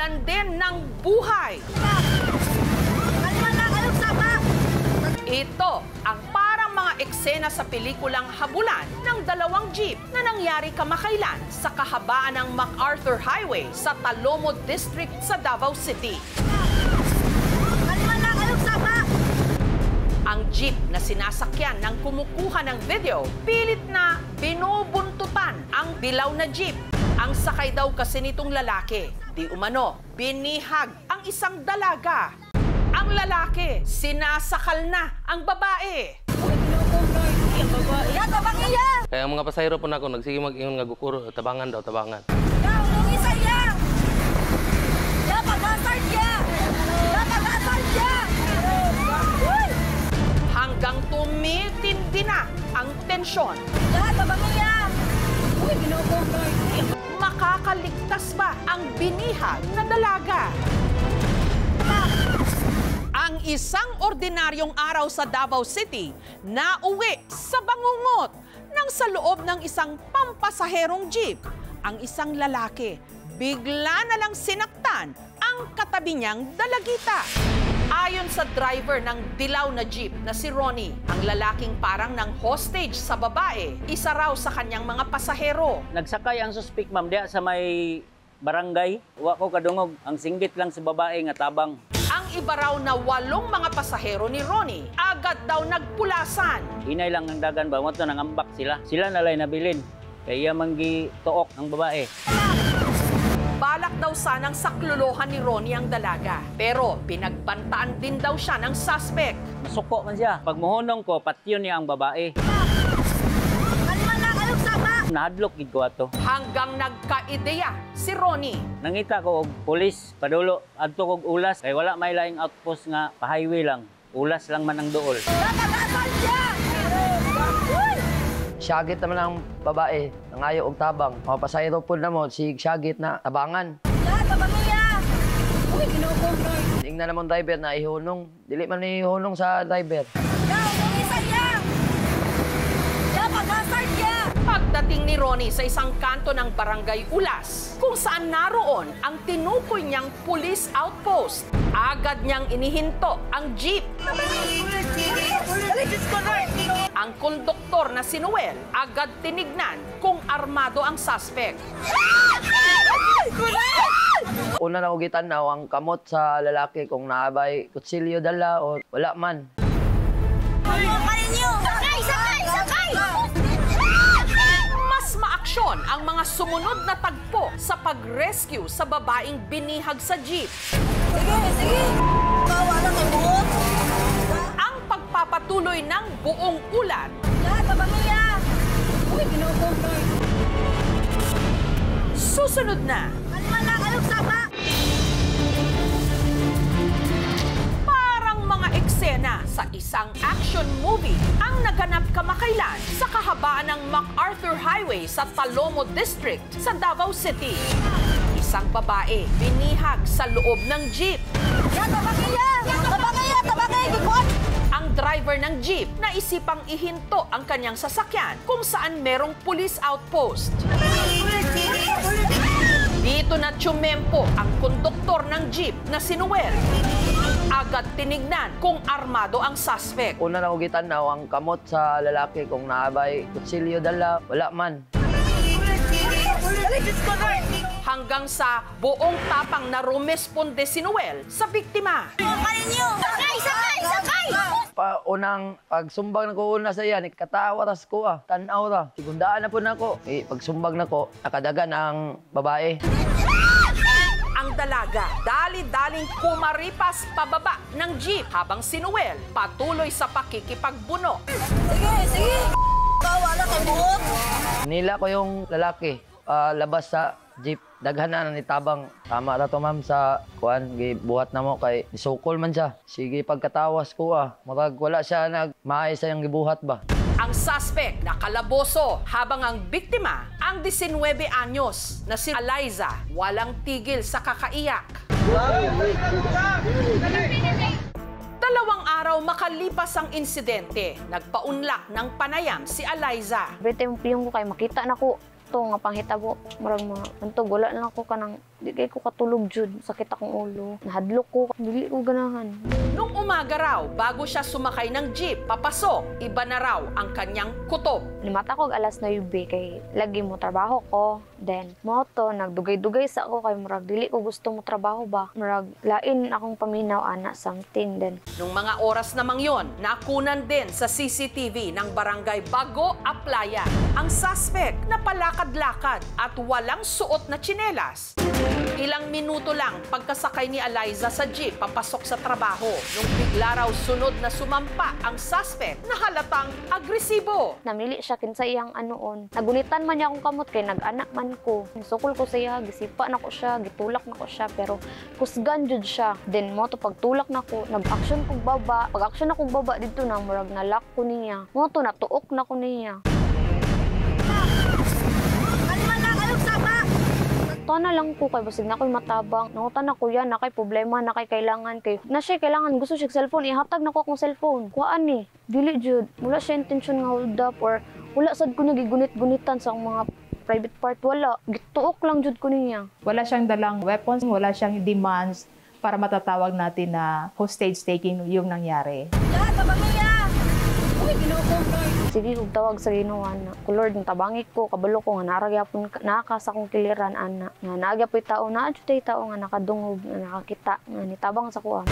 Tinanggalan din ng buhay. Ito ang parang mga eksena sa pelikulang Habulan ng dalawang jeep na nangyari kamakailan sa kahabaan ng MacArthur Highway sa Talomod District sa Davao City. Ang jeep na sinasakyan ng kumukuha ng video, pilit na binubuntutan ang dilaw na jeep. Ang sakay daw kasi nitong lalaki, di umano, binihag ang isang dalaga. Ang lalaki, sinasakal na ang babae. Kaya ang mga pasahero po na ako, nagsige mag-ingon nga gukuro, tabangan daw, tabangan. Hanggang tumitindi na ang tensyon. Makakaligtas ba ang binihag na dalaga? Ang isang ordinaryong araw sa Davao City nauwi sa bangungot nang sa loob ng isang pampasaherong jeep. Ang isang lalaki bigla na lang sinaktan ang katabi niyang dalagita. Ayon sa driver ng dilaw na jeep na si Ronnie, ang lalaking parang ng hostage sa babae, isa raw sa kanyang mga pasahero. Nagsakay ang suspect, ma'am, diya sa may barangay. Wa ko kadungog, ang singgit lang sa babae nga tabang. Ang iba raw na 8 mga pasahero ni Ronnie, agad daw nagpulasan. Hinay lang ng dagan ba, mo to nangambak sila. Sila nalay nabilin, kaya manggi tuok ang babae. Balak daw sanang saklolohan ni Ronnie ang dalaga. Pero pinagbantaan din daw siya ng suspect. Masuko man siya. Pag muhunong ko, patyon niya ang babae. Nahadlok gid ko ato. Hanggang nagka-ideya si Ronnie. Nangita ko og pulis, padulo, adto kog ulas. Kay wala may laing outpost nga pa-highway lang. Ulas lang man ang duol. Syagit naman ang babae, nangayo og tabang. Mga pasahero po na mo, si syagit na tabangan. Tingnan naman driver na ihunong. Dili man ihunong sa driver. Pagdating ni Ronnie sa isang kanto ng Barangay Ulas, kung saan naroon ang tinukoy niyang police outpost, agad niyang inihinto ang jeep. Ang konduktor na si Noel agad tinignan kung armado ang suspect. Una na ugitan na ang kamot sa lalaki kung naabay kutsilyo dala o wala man. Mas maaksyon ang mga sumunod na tagpo sa pag-rescue sa babaeng binihag sa jeep. Sige! Wala kay buot! Ang pagpapatuloy ng buong ulat. Susunod na. Parang mga eksena sa isang action movie ang naganap kamakailan sa kahabaan ng MacArthur Highway sa Talomod District sa Davao City. Isang babae binihag sa loob ng jeep. Ang driver ng jeep naisipang ihinto ang kanyang sasakyan kung saan merong police outpost. Dito na tsumempo ang konduktor ng jeep na si Noel. Agad tinignan kung armado ang suspect. Una na ugitan na ang kamot sa lalaki kung naabay kutsilyo dala wala man. Hanggang sa buong tapang na rumesponde si Noel sa biktima. Sakay! Unang pagsumbag na ko una sa iyan, katawa tas ko tanaw ra. Sigundaan na po na ko. Pagsumbag na ko, nakadagan ang babae. Ang dalaga, dali-daling kumaripas pababa ng jeep habang si Noel patuloy sa pakikipagbuno. Sige! Wala kay buot! Nila ko yung lalaki, labas sa jeep. Daghan na ni tabang. Tama ra to ma'am sa kuan, gibuhat na mo kay isukol man siya. Sige pagkatawas ko murag wala siya nagmaay sa yang gibuhat ba. Ang suspect nakalaboso habang ang biktima ang 19 anyos na si Eliza walang tigil sa kakaiyak. 2 araw makalipas ang insidente, nagpaunlak ng panayam si Eliza. Every time yung ko kay makita na ko ito nga panghitabo. Marang mga antog, wala lang ako kanang Di kay ko katulog jud, sakit akong ulo. Nahadlok ko, dili ko ganahan. Nung umaga raw, bago siya sumakay ng jeep, papasok, iba na raw ang kanyang kutob. Limata ko alas 9 kay lagi mo trabaho ko. Then, moto, nagdugay-dugay sa ako kay murag dili ko gusto mo trabaho ba. Murag lain akong paminaw ana something then. Nung mga oras namang yon, nakunan din sa CCTV ng barangay Bago, Aplaya ang suspect na palakad-lakad at walang suot na tsinelas. Ilang minuto lang pagkasakay ni Eliza sa jeep papasok sa trabaho. Nung bigla raw sunod na sumampa ang suspect na halatang agresibo. Namili siya kinsa iyang anoon. Nagunitan man niya akong kamot kay nag-anak man ko. Sukol ko siya, gisipa na ko siya, gitulak na ko siya pero kusgan jud siya. Then mo to pagtulak na ko, nag-action kog baba. Pag-action na kog baba dito na murag nalak ko niya. Mo to natuok na ko niya. Tana lang ko kay basig na ko'y matabang. Nangutan na ko yan, na kay problema, na kay kailangan kay. Na siya kailangan, gusto siya cellphone, ihatag na ko akong cellphone. Kuhaan ni, dili jud. Wala siya intention nga hold up or wala sad ko nagigunit-gunitan sa mga private part. Wala, gituok lang jud ko niya. Wala siyang dalang weapons, wala siyang demands para matatawag natin na hostage taking yung nangyari. Sige, kung tawag sa Ginoo na, Lord, tabangi ko, kabalo ko, nga naragyapon, nakas akong kiliran, ana. Nga naagyapoy tao, naadyo tao nga nakadungog, nga nakakita, nga nitabang sa kuha.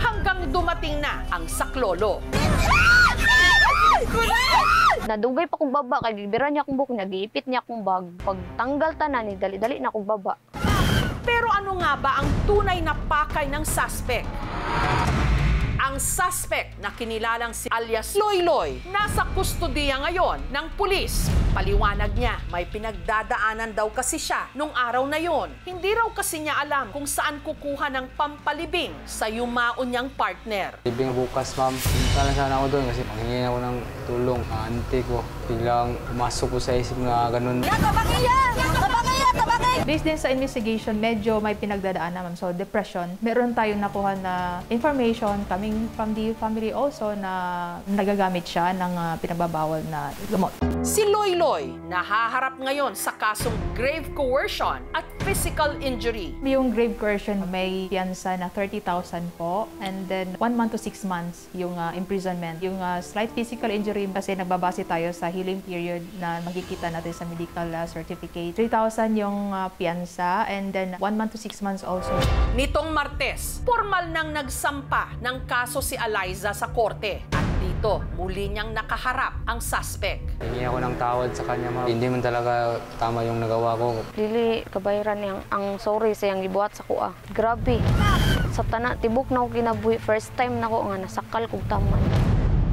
Hanggang dumating na ang saklolo. Nadugay pa kong baba, kay gibiran niya akong buhok niya, giipit niya akong bag. Pagtanggal tanan, dali-dali na akong baba. Pero ano nga ba ang tunay na pakay ng suspect? Ang suspect na kinilalang si alias Loy-Loy, nasa kustodiya ngayon ng pulis. Paliwanag niya, may pinagdadaanan daw kasi siya nung araw na yon. Hindi raw kasi niya alam kung saan kukuha ng pampalibing sa yumaon niyang partner. Libing bukas, ma'am. Punta lang sana ako doon kasi pangingin ako ng tulong. Auntie ko, biglang pumasok ko sa isip na ganun. Based din sa investigation, medyo may pinagdadaanan, ma'am. So, depression. Meron tayong nakuha na information coming from the family also na nagagamit siya ng pinagbabawal na gamot. Si Loy-Loy nahaharap ngayon sa kasong grave coercion at physical injury. Yung grave coercion, may piyansa na 30,000 po. And then, 1 month to 6 months yung imprisonment. Yung slight physical injury, kasi nagbabase tayo sa healing period na makikita natin sa medical certificate. 3,000 yung piyansa and then 1 month to 6 months also. Nitong Martes, formal nang nagsampa ng kaso si Eliza sa korte. At dito, muli niyang nakaharap ang suspect. Hingi ako ng tawad sa kanya, ma'am. Hindi man talaga tama yung nagawa ko. Dili kabayaran niyang ang sorry sa iyang gibuhat sa kuha. Grabe. Sa tana, tibok na ako kinabuhi. First time na ko nga nasakal kong taman.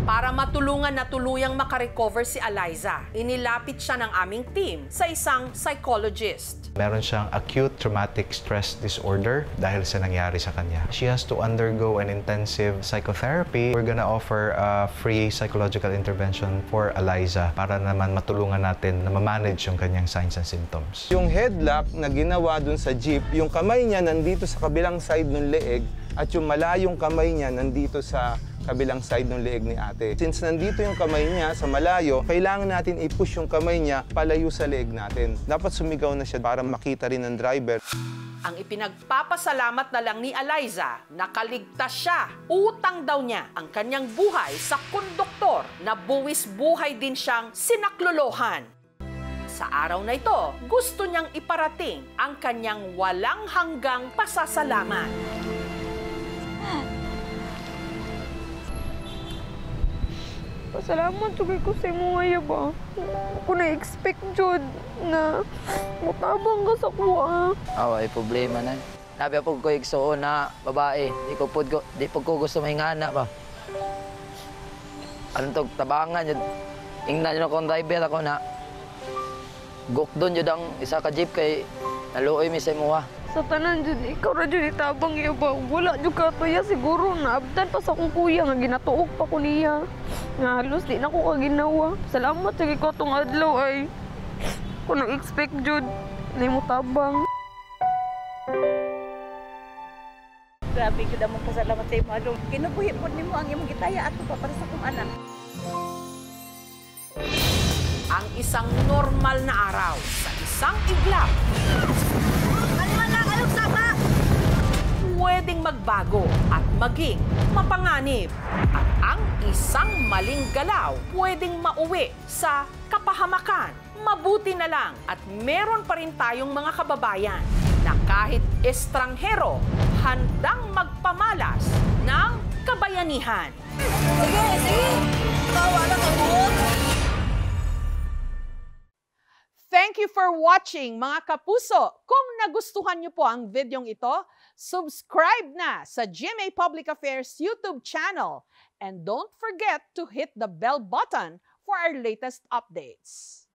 Para matulungan na tuluyang makarecover si Eliza, inilapit siya ng aming team sa isang psychologist. Meron siyang acute traumatic stress disorder dahil sa nangyari sa kanya. She has to undergo an intensive psychotherapy. We're gonna offer a free psychological intervention for Eliza para naman matulungan natin na ma-manage yung kanyang signs and symptoms. Yung headlock na ginawa dun sa jeep, yung kamay niya nandito sa kabilang side ng leeg at yung malayong kamay niya nandito sa kabilang side ng leeg ni ate. Since nandito yung kamay niya sa malayo, kailangan natin i-push yung kamay niya palayo sa leeg natin. Dapat sumigaw na siya para makita rin ng driver. Ang ipinagpapasalamat na lang ni Eliza, nakaligtas siya. Utang daw niya ang kanyang buhay sa konduktor na buwis buhay din siyang sinaklolohan. Sa araw na ito, gusto niyang iparating ang kanyang walang hanggang pasasalamat. Pasalamat sugay ko sa imo nga ba. Ako na-expect jud na mutabang ka sa kuha. Ay problema na. Nabi po ko igsuon na babae. Di po ko gusto mahingana ba. Anong tog tabangan yun. Ingnan yun akong driver ako na gukdon yun ang isa ka jeep kay naluoy mi sa imuha. Sa tanan jud, ikaw ra jud itabang iya ba. Wala jud ka tuya siguro na abdan pa sa akong kuya nga ginatuog pa ko niya. Nga halos di na ko kaginawa. Salamat sa ko tong adlaw ay. Ko na-expect jud na mo tabang. Grabe jud among pasalamat sa imo adlaw. Kinabuhi pod nimo ang imong gitaya ato pa para sa akong anak. Ang isang normal na araw sa isang iglap. Pwedeng magbago at maging mapanganib. At ang isang maling galaw pwedeng mauwi sa kapahamakan. Mabuti na lang at meron pa rin tayong mga kababayan na kahit estranghero, handang magpamalas ng kabayanihan. Thank you for watching, mga kapuso. Kung nagustuhan niyo po ang videong ito, subscribe na sa GMA Public Affairs YouTube channel. And don't forget to hit the bell button for our latest updates.